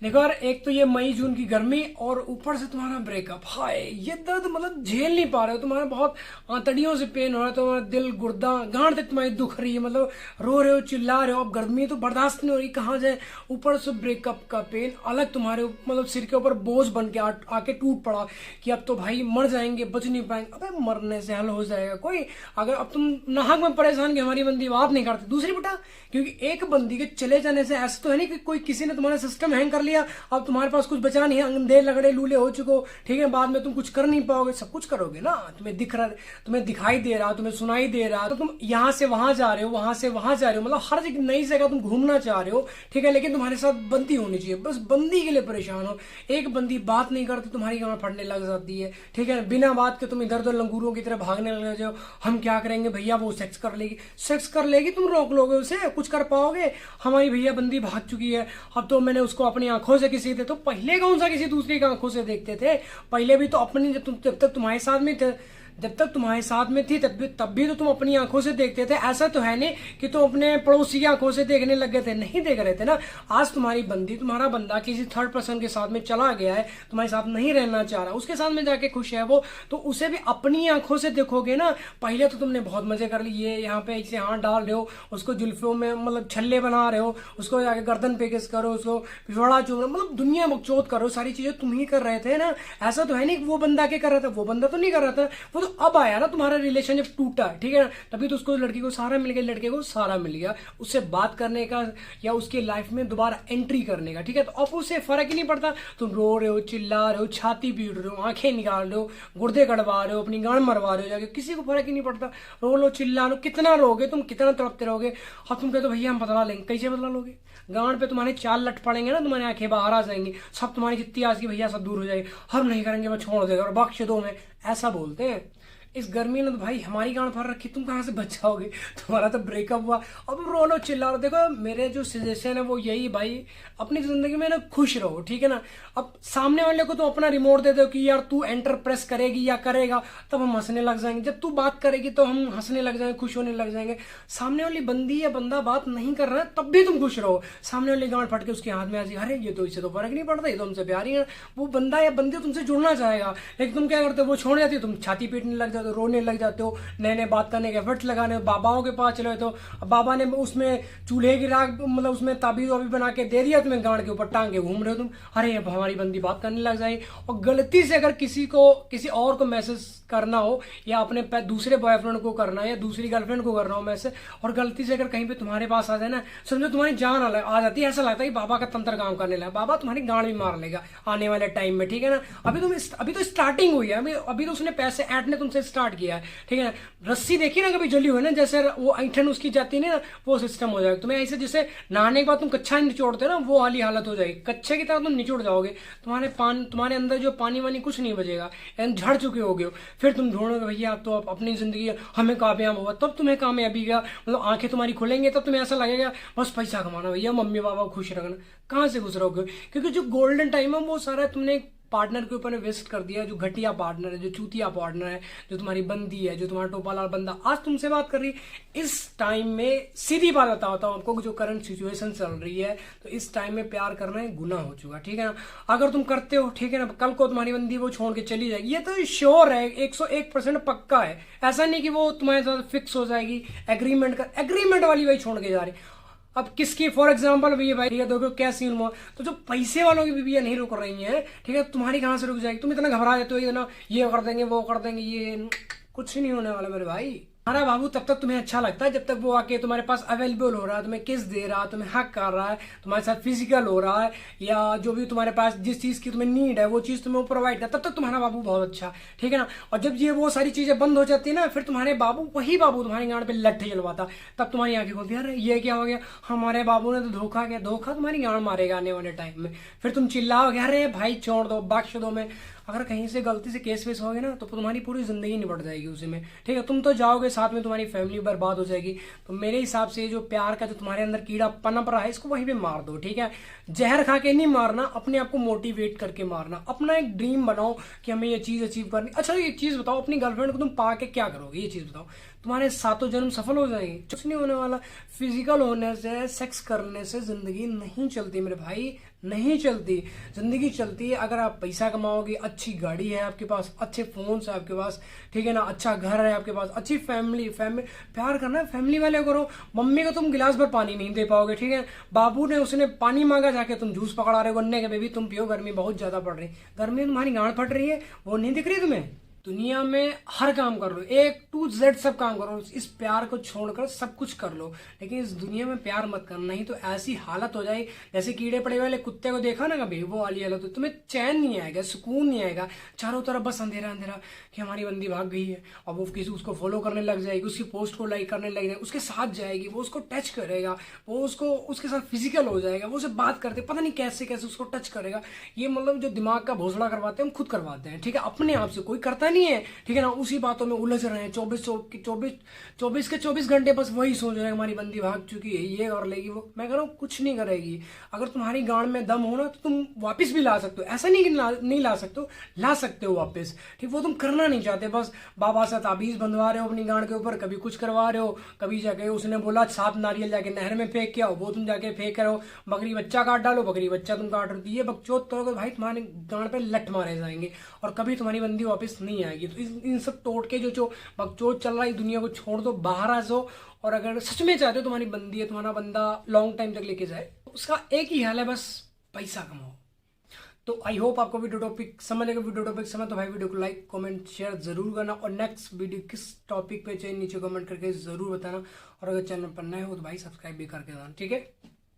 देखो यार, एक तो ये मई जून की गर्मी और ऊपर से तुम्हारा ब्रेकअप। हाय, ये दर्द मतलब झेल नहीं पा रहे हो, तुम्हारा बहुत आंतड़ियों से पेन हो रहा है, तुम्हारा दिल गुर्दा गांठ तक तुम्हारी दुख रही है, मतलब रो रहे हो, चिल्ला रहे हो। अब गर्मी तो बर्दाश्त नहीं हो रही, कहाँ जाए, ऊपर से ब्रेकअप का पेन अलग तुम्हारे मतलब सिर के ऊपर बोझ बन के आके टूट पड़ा कि अब तो भाई मर जाएंगे, बच नहीं पाएंगे। अबे मरने से हल हो जाएगा कोई। अगर अब तुम नाहक में परेशान कि हमारी बंदी बात नहीं करती, दूसरी बेटा, क्योंकि एक बंदी के चले जाने से ऐसा तो है नहीं कि कोई किसी ने तुम्हारा सिस्टम हैंग कर लिया, अब तुम्हारे पास कुछ बचा नहीं है, अंधे लगड़े लूले हो चुके हो, ठीक है, बाद में तुम कुछ कर नहीं पाओगे। सब कुछ करोगे ना, तुम्हें दिख रहा, तुम्हें दिखाई दे रहा, तुम्हें सुनाई दे रहा, तो तुम यहाँ से वहां जा रहे हो, वहां से वहां जा रहे हो, मतलब हर नई जगह तुम घूमना चाह रहे हो, ठीक है, लेकिन तुम्हारे साथ बंदी होनी चाहिए। बस बंदी के लिए परेशान हो। एक बंदी बात नहीं करती, तुम्हारी गांड फटने लग जाती है, ठीक है, बिना बात के तुम इधर उधर लंगूरों की तरह भागने लग जाओ। हम क्या करेंगे भैया, वो सेक्स कर लेगी, सेक्स कर लेगी, तुम रोक लोगे उसे, कुछ कर पाओगे? हमारी भैया बंदी भाग चुकी है, अब तो मैंने उसको अपनी आंखों से किसी थे, तो पहले कौन सा किसी दूसरी की आंखों से देखते थे? पहले भी तो अपनी, जब तक तुम्हारे साथ में थे, जब तक तुम्हारे साथ में थी तब भी तो तुम अपनी आंखों से देखते थे। ऐसा तो है नहीं कि तुम अपने पड़ोसी की आंखों से देखने लग गए थे, नहीं देख रहे थे ना। आज तुम्हारी बंदी, तुम्हारा बंदा किसी थर्ड पर्सन के साथ में चला गया है, तुम्हारे साथ नहीं रहना चाह रहा, उसके साथ में जाके खुश है वो, तो उसे भी अपनी आंखों से देखोगे ना। पहले तो तुमने बहुत मजे कर लिए, यहाँ पे ऐसे हाथ डाल रहे हो, उसको जुल्फों में मतलब छल्ले बना रहे हो, उसको जाके गर्दन पे किस करो, उसको पिछवाड़ा चूम, मतलब दुनिया बकचोद करो, सारी चीजें तुम ही कर रहे थे ना। ऐसा तो है नहीं वो बंदा के कर रहा था, वो बंदा तो नहीं कर रहा था, वो तो अब आया ना, तुम्हारा रिलेशन जब टूटा, ठीक है ना, तभी तो उसको, लड़की को सहारा मिल गया, लड़के को सहारा मिल गया उससे बात करने का या उसकी लाइफ में दोबारा एंट्री करने का, ठीक है। तो अब उसे फर्क ही नहीं पड़ता, तुम रो रहे हो, चिल्ला रहे हो, छाती पीट रहे हो, आंखें निकाल रहे हो, गुर्दे कड़वा रहे हो, अपनी गांड मरवा रहे हो जाके, किसी को फर्क ही नहीं पड़ता। रो लो, चिल्ला लो, कितना रोगे तुम, कितना तड़पते रहोगे। अब तुम कहते हो भैया हम बदला लेंगे, कैसे बदला लोगे? गांड पे तुम्हारे चाल लट पड़ेंगे ना, तुम्हारी आंखें बाहर आ जाएंगी, सब तुम्हारी जितनी आज की भैया सब दूर हो जाएगी, हम नहीं करेंगे, मैं छोड़ देगा और बख्श दो में, ऐसा बोलते हैं। इस गर्मी ने तो भाई हमारी गांड भर रखी, तुम कहाँ से बच जाओगे? तुम्हारा तो ब्रेकअप हुआ, अब रो लो, चिल्ला लो। देखो मेरे जो सजेशन है वो यही भाई, अपनी जिंदगी में ना खुश रहो, ठीक है ना। अब सामने वाले को तो अपना रिमोट दे दो कि यार तू एंटर प्रेस करेगी या करेगा, तब हम हंसने लग जाएंगे, जब तू बात करेगी तो हम हंसने लग जाएंगे, खुश होने लग जाएंगे। सामने वाली बंदी या बंदा बात नहीं कर रहा है तब भी तुम खुश रहो। सामने वाली गांड फट के उसके हाथ में आ जाए, अरे ये तो, इससे तो फर्क नहीं पड़ता, ये तो हमसे प्यारी है, वो बंदा या बंदी तुमसे जुड़ना चाहेगा, लेकिन तुम क्या करते हो, वो छोड़ जाती है, तुम छाती पीटने लग जाते हो, रोने लग जाते हो, नए नए बात करने के एफर्ट्स लगाने, बाबाओं के पास चले तो बाबा ने उसमें चूल्हे की राख मतलब उसमें ताबीज वाबी बना के दे दिया, तुम्हें गांड के ऊपर टांग के घूम रहे हो तुम, अरे अब हमारी बंदी बात करने लग जाएगी। और गलती से अगर किसी को, किसी और को मैसेज करना हो, या अपने दूसरे बॉयफ्रेंड को करना है या दूसरी गर्लफ्रेंड को करना हो मैसेज, और गलती से अगर कहीं पे तुम्हारे पास आ जाए ना, समझो तुम्हारी जान आ जाती है, ऐसा लगता है कि बाबा का तंत्र काम करने लगा, बाबा तुम्हारी गांड भी मार लेगा आने वाले टाइम में, ठीक है ना। अभी तो स्टार्टिंग हुई है, अभी तो उसने पैसे ऐड ने तुमसे स्टार्ट किया है, ठीक है ना। रस्सी देखी ना कभी जली हुई ना, जैसे वो ऐंठन उसकी जाती है ना, वो सिस्टम हो जाएगा तुम्हें, ऐसे जैसे नहाने के बाद तुम कच्चा निचोड़ते हो ना, वो वाली हालत हो जाएगी, कच्चे की तरह तुम निचोड़ जाओगे, तुम्हारे अंदर जो पानी वानी कुछ नहीं बचेगा, झड़ चुके होगे। फिर तुम ढूंढोगे भैया अब तो अपनी जिंदगी हमें कामयाब होगा, तब तुम्हें कामयाबी का मतलब आंखें तुम्हारी खुलेंगे, तब तुम्हें ऐसा लगेगा बस पैसा कमाना भैया, मम्मी पापा को खुश रखना। कहाँ से खुश रहोगे? क्योंकि जो गोल्डन टाइम है वो सारा तुमने पार्टनर के ऊपर वेस्ट कर दिया, जो घटिया पार्टनर है, जो चूतिया पार्टनर है, जो तुम्हारी बंदी है, जो तुम्हारा टोपालाल बंदा आज तुमसे बात कर रही है। इस टाइम में सीधी बात बताता हूं आपको, जो करंट सिचुएशन चल रही है, तो इस टाइम में प्यार करना है गुनाह हो चुका, ठीक है ना। अगर तुम करते हो, ठीक है ना, कल को तुम्हारी बंदी वो छोड़ के चली जाएगी, ये तो श्योर है, 101% पक्का है। ऐसा नहीं कि वो तुम्हारे साथ फिक्स हो जाएगी, एग्रीमेंट वाली वही छोड़ के जा रही। अब किसकी फॉर एग्जांपल भी भाई, ठीक है, देखो क्या सीन हुआ, तो जो पैसे वालों की बीवियां नहीं रुक रही हैं, ठीक है, तुम्हारी कहां से रुक जाएगी? तुम इतना घबरा जाते हो, ये ना ये कर देंगे वो कर देंगे, ये कुछ नहीं होने वाला मेरे भाई। हमारा बाबू तब तक तुम्हें अच्छा लगता है जब तक वो आके तुम्हारे पास अवेलेबल हो रहा है, तुम्हें किस दे रहा है, तुम्हें हक कर रहा है, तुम्हारे साथ फिजिकल हो रहा है, या जो भी तुम्हारे पास जिस चीज की तुम्हें नीड है वो चीज तुम्हें प्रोवाइड कर, तब तक तुम्हारा बाबू बहुत अच्छा, ठीक है ना। और जब ये वो सारी चीजें बंद हो जाती है ना, फिर वही बाबू तुम्हारे गांड पे लट्ठे जलवाता, तब तुम्हारी आंखें खोलती है, अरे ये क्या हो गया, हमारे बाबू ने तो धोखा किया। धोखा तुम्हारी गांड मारेगा आने वाले टाइम में, फिर तुम चिल्लाओगे अरे भाई छोड़ दो, बख्श दो में। अगर कहीं से गलती से केस वेस हो गया ना तो तुम्हारी पूरी जिंदगी निपट जाएगी उसी में, ठीक है। तुम तो जाओगे, साथ में तुम्हारी फैमिली बर्बाद हो जाएगी। तो मेरे हिसाब से जो प्यार का जो तुम्हारे अंदर कीड़ा पनप रहा है, इसको वहीं पे मार दो, ठीक है। जहर खा के नहीं मारना, अपने आप को मोटिवेट करके मारना। अपना एक ड्रीम बनाओ कि हमें ये चीज अचीव करनी। अच्छा एक चीज बताओ, अपनी गर्लफ्रेंड को तुम पा के क्या करोगे, ये चीज बताओ। तुम्हारे सातों जन्म सफल हो जाएंगे? कुछ नहीं होने वाला। फिजिकल होने से, सेक्स करने से जिंदगी नहीं चलती मेरे भाई, नहीं चलती। जिंदगी चलती है अगर आप पैसा कमाओगे, अच्छी गाड़ी है आपके पास, अच्छे फोन है आपके पास, ठीक है ना, अच्छा घर है आपके पास, अच्छी फैमिली। प्यार करना है फैमिली वाले करो। मम्मी को तुम गिलास भर पानी नहीं दे पाओगे, ठीक है। बाबू ने उसने पानी मांगा, जाके तुम जूस पकड़ा रहे हो गन्ने के, बेबी तुम पियो, गर्मी बहुत ज्यादा पड़ रही, गर्मी तुम्हारी गांड फट रही है, वो नहीं दिख रही तुम्हें। दुनिया में हर काम कर लो, A to Z सब काम करो, इस प्यार को छोड़कर सब कुछ कर लो, लेकिन इस दुनिया में प्यार मत करना, नहीं तो ऐसी हालत हो जाए जैसे कीड़े पड़े वाले कुत्ते को देखा ना कभी, वो वाली हालत। तो तुम्हें चैन नहीं आएगा, सुकून नहीं आएगा, चारों तरफ बस अंधेरा अंधेरा कि हमारी बंदी भाग गई है। अब वो किसी उसको फॉलो करने लग जाएगी, उसकी पोस्ट को लाइक करने लग जाएगी, उसके साथ जाएगी, वो उसको टच करेगा, वो उसको उसके साथ फिजिकल हो जाएगा, वो उसे बात करते पता नहीं कैसे कैसे उसको टच करेगा। ये मतलब जो दिमाग का भोसड़ा करवाते हैं हम खुद करवाते हैं, ठीक है, अपने आप से, कोई करता नहीं है, ठीक है ना। उसी बातों में उलझ रहे हैं 24 घंटे, बस वही सोच रहे हैं हमारी बंदी भाग चुकी है, ये कर लेगी वो। मैं कह रहा हूँ कुछ नहीं करेगी। अगर तुम्हारी गांड में दम हो ना तो तुम वापस भी ला सकते हो, ऐसा नहीं कि नहीं ला सकते हो, ला सकते हो वापस, ठीक। वो तुम करना नहीं चाहते, बस बाबा से ताबीज बंधवा रहे हो अपनी गांड के ऊपर, कभी कुछ करवा रहे हो, कभी जाके उसने बोला 7 नारियल जाके नहर में फेंक के आओ, वो तुम जाके फेंक रहे हो, बकरी बच्चा काट डालो, बकरी बच्चा तुम काट रहे हो। ये बकचोद करोगे भाई, तुम्हारे गांड पे लठ मारे जाएंगे और कभी तुम्हारी बंदी वापस नहीं आएगी। तो इन सब तोड़ के जो बकचोद चल रहा है दुनिया को छोड़ दो, बाहर आ जाओ। और अगर सच में चाहते हो तुम्हारी बंदी है, तुम्हारा बंदा लॉन्ग टाइम तक लेके जाए, तो उसका एक ही हाल है, बस पैसा कमाओ। तो आई होप आपको वीडियो टॉपिक समझ लेगा। वीडियो टॉपिक समझ तो भाई वीडियो को लाइक कमेंट शेयर जरूर करना, और नेक्स्ट वीडियो किस टॉपिक पे चाहिए नीचे कमेंट करके जरूर बताना। और अगर चैनल पर नए हो तो भाई सब्सक्राइब भी करके जाना, ठीक है।